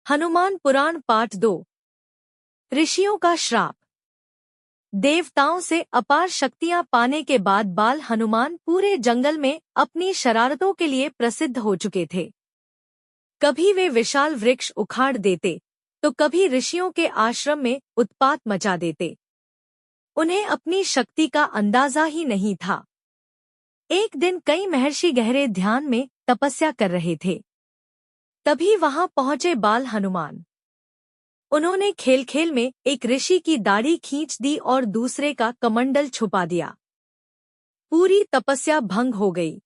हनुमान पुराण पाठ 2। ऋषियों का श्राप। देवताओं से अपार शक्तियां पाने के बाद बाल हनुमान पूरे जंगल में अपनी शरारतों के लिए प्रसिद्ध हो चुके थे। कभी वे विशाल वृक्ष उखाड़ देते तो कभी ऋषियों के आश्रम में उत्पात मचा देते। उन्हें अपनी शक्ति का अंदाजा ही नहीं था। एक दिन कई महर्षि गहरे ध्यान में तपस्या कर रहे थे। तभी वहां पहुंचे बाल हनुमान। उन्होंने खेल खेल में एक ऋषि की दाढ़ी खींच दी और दूसरे का कमंडल छुपा दिया। पूरी तपस्या भंग हो गई।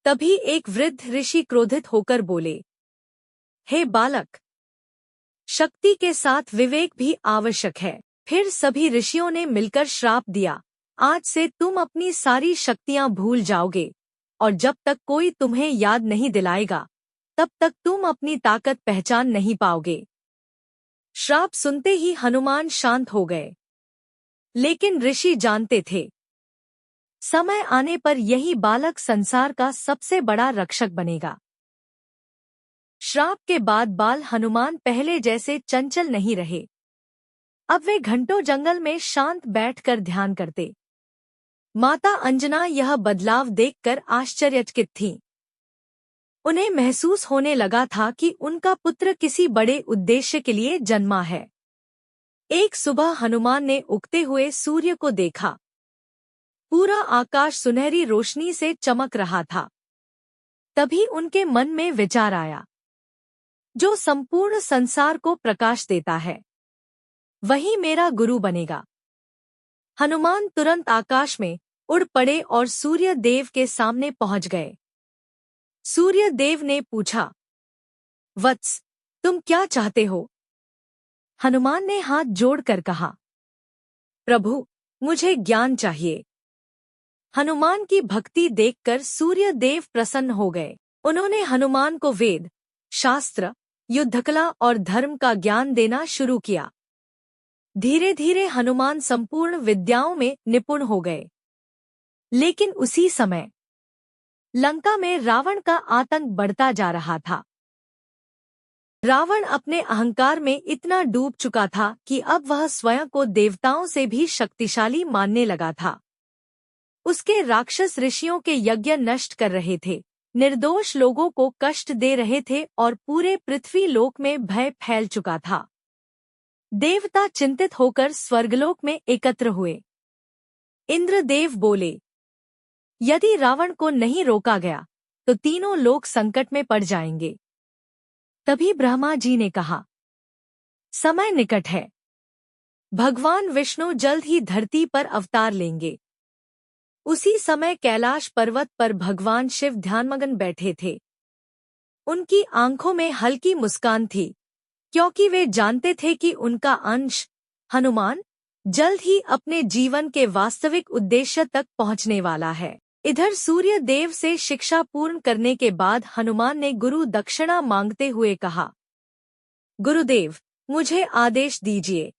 तभी एक वृद्ध ऋषि क्रोधित होकर बोले, हे बालक, शक्ति के साथ विवेक भी आवश्यक है। फिर सभी ऋषियों ने मिलकर श्राप दिया, आज से तुम अपनी सारी शक्तियां भूल जाओगे और जब तक कोई तुम्हें याद नहीं दिलाएगा तब तक तुम अपनी ताकत पहचान नहीं पाओगे। श्राप सुनते ही हनुमान शांत हो गए। लेकिन ऋषि जानते थे, समय आने पर यही बालक संसार का सबसे बड़ा रक्षक बनेगा। श्राप के बाद बाल हनुमान पहले जैसे चंचल नहीं रहे। अब वे घंटों जंगल में शांत बैठकर ध्यान करते। माता अंजना यह बदलाव देखकर आश्चर्यचकित थीं। उन्हें महसूस होने लगा था कि उनका पुत्र किसी बड़े उद्देश्य के लिए जन्मा है। एक सुबह हनुमान ने उगते हुए सूर्य को देखा। पूरा आकाश सुनहरी रोशनी से चमक रहा था। तभी उनके मन में विचार आया, जो संपूर्ण संसार को प्रकाश देता है वही मेरा गुरु बनेगा। हनुमान तुरंत आकाश में उड़ पड़े और सूर्य देव के सामने पहुंच गए। सूर्य देव ने पूछा, वत्स, तुम क्या चाहते हो? हनुमान ने हाथ जोड़कर कहा, प्रभु, मुझे ज्ञान चाहिए। हनुमान की भक्ति देखकर सूर्य देव प्रसन्न हो गए। उन्होंने हनुमान को वेद, शास्त्र, युद्धकला और धर्म का ज्ञान देना शुरू किया। धीरे धीरे हनुमान संपूर्ण विद्याओं में निपुण हो गए। लेकिन उसी समय लंका में रावण का आतंक बढ़ता जा रहा था। रावण अपने अहंकार में इतना डूब चुका था कि अब वह स्वयं को देवताओं से भी शक्तिशाली मानने लगा था। उसके राक्षस ऋषियों के यज्ञ नष्ट कर रहे थे, निर्दोष लोगों को कष्ट दे रहे थे और पूरे पृथ्वी लोक में भय फैल चुका था। देवता चिंतित होकर स्वर्गलोक में एकत्र हुए। इंद्रदेव बोले, यदि रावण को नहीं रोका गया तो तीनों लोग संकट में पड़ जाएंगे। तभी ब्रह्मा जी ने कहा, समय निकट है। भगवान विष्णु जल्द ही धरती पर अवतार लेंगे। उसी समय कैलाश पर्वत पर भगवान शिव ध्यानमग्न बैठे थे। उनकी आंखों में हल्की मुस्कान थी, क्योंकि वे जानते थे कि उनका अंश हनुमान जल्द ही अपने जीवन के वास्तविक उद्देश्य तक पहुंचने वाला है। इधर सूर्य देव से शिक्षा पूर्ण करने के बाद हनुमान ने गुरु दक्षिणा मांगते हुए कहा, गुरुदेव, मुझे आदेश दीजिए।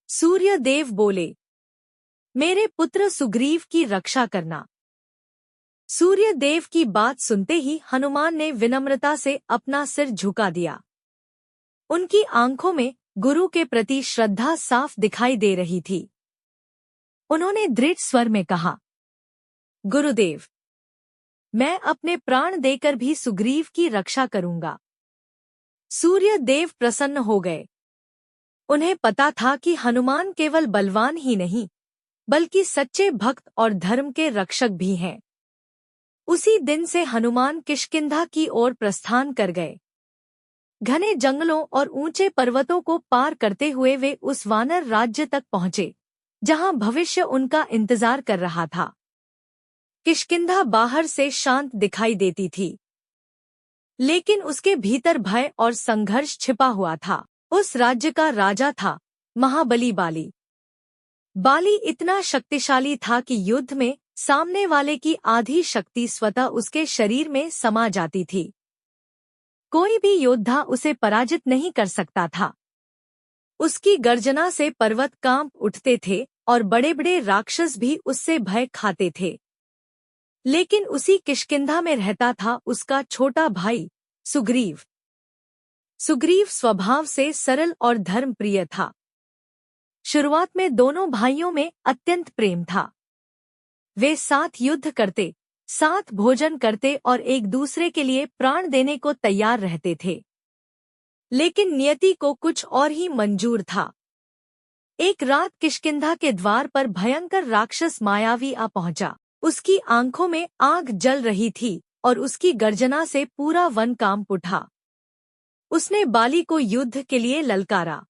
सूर्य देव बोले, मेरे पुत्र सुग्रीव की रक्षा करना। सूर्य देव की बात सुनते ही हनुमान ने विनम्रता से अपना सिर झुका दिया। उनकी आंखों में गुरु के प्रति श्रद्धा साफ दिखाई दे रही थी। उन्होंने दृढ़ स्वर में कहा, गुरुदेव, मैं अपने प्राण देकर भी सुग्रीव की रक्षा करूंगा। सूर्य देव प्रसन्न हो गए। उन्हें पता था कि हनुमान केवल बलवान ही नहीं, बल्कि सच्चे भक्त और धर्म के रक्षक भी हैं। उसी दिन से हनुमान किष्किंधा की ओर प्रस्थान कर गए। घने जंगलों और ऊंचे पर्वतों को पार करते हुए वे उस वानर राज्य तक पहुंचे, जहां भविष्य उनका इंतजार कर रहा था। किष्किंधा बाहर से शांत दिखाई देती थी, लेकिन उसके भीतर भय और संघर्ष छिपा हुआ था। उस राज्य का राजा था महाबली बाली। बाली इतना शक्तिशाली था कि युद्ध में सामने वाले की आधी शक्ति स्वतः उसके शरीर में समा जाती थी। कोई भी योद्धा उसे पराजित नहीं कर सकता था। उसकी गर्जना से पर्वत कांप उठते थे और बड़े बड़े राक्षस भी उससे भय खाते थे। लेकिन उसी किष्किंधा में रहता था उसका छोटा भाई सुग्रीव। सुग्रीव स्वभाव से सरल और धर्मप्रिय था। शुरुआत में दोनों भाइयों में अत्यंत प्रेम था। वे साथ युद्ध करते, साथ भोजन करते और एक दूसरे के लिए प्राण देने को तैयार रहते थे। लेकिन नियति को कुछ और ही मंजूर था। एक रात किष्किंधा के द्वार पर भयंकर राक्षस मायावी आ पहुंचा। उसकी आंखों में आग जल रही थी और उसकी गर्जना से पूरा वन कांप उठा। उसने बाली को युद्ध के लिए ललकारा।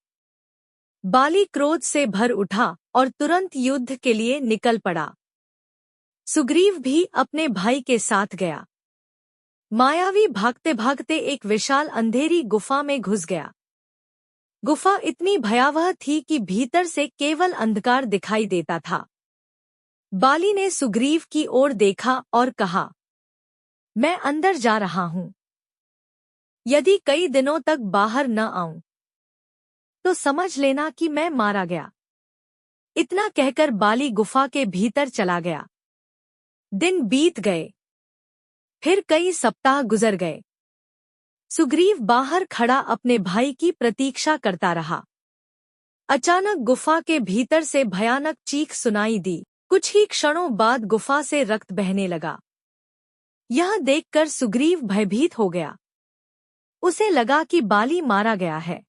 बाली क्रोध से भर उठा और तुरंत युद्ध के लिए निकल पड़ा। सुग्रीव भी अपने भाई के साथ गया। मायावी भागते भागते एक विशाल अंधेरी गुफा में घुस गया। गुफा इतनी भयावह थी कि भीतर से केवल अंधकार दिखाई देता था। बाली ने सुग्रीव की ओर देखा और कहा, मैं अंदर जा रहा हूं। यदि कई दिनों तक बाहर न आऊं तो समझ लेना कि मैं मारा गया। इतना कहकर बाली गुफा के भीतर चला गया। दिन बीत गए, फिर कई सप्ताह गुजर गए। सुग्रीव बाहर खड़ा अपने भाई की प्रतीक्षा करता रहा। अचानक गुफा के भीतर से भयानक चीख सुनाई दी। कुछ ही क्षणों बाद गुफा से रक्त बहने लगा। यह देखकर सुग्रीव भयभीत हो गया। उसे लगा कि बाली मारा गया है।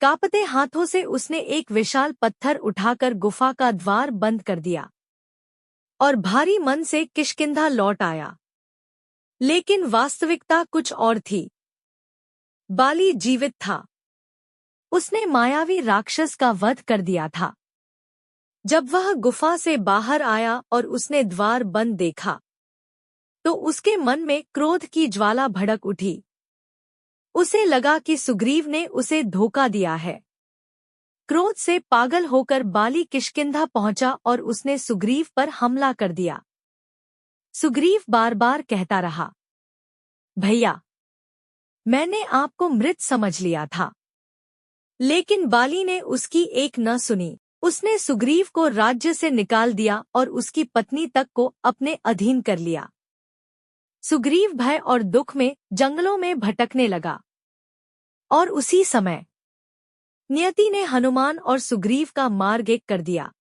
कांपते हाथों से उसने एक विशाल पत्थर उठाकर गुफा का द्वार बंद कर दिया और भारी मन से किष्किंधा लौट आया। लेकिन वास्तविकता कुछ और थी। बाली जीवित था। उसने मायावी राक्षस का वध कर दिया था। जब वह गुफा से बाहर आया और उसने द्वार बंद देखा तो उसके मन में क्रोध की ज्वाला भड़क उठी। उसे लगा कि सुग्रीव ने उसे धोखा दिया है। क्रोध से पागल होकर बाली किष्किंधा पहुंचा और उसने सुग्रीव पर हमला कर दिया। सुग्रीव बार बार कहता रहा, भैया, मैंने आपको मृत समझ लिया था। लेकिन बाली ने उसकी एक न सुनी। उसने सुग्रीव को राज्य से निकाल दिया और उसकी पत्नी तक को अपने अधीन कर लिया। सुग्रीव भय और दुख में जंगलों में भटकने लगा। और उसी समय नियति ने हनुमान और सुग्रीव का मार्ग एक कर दिया।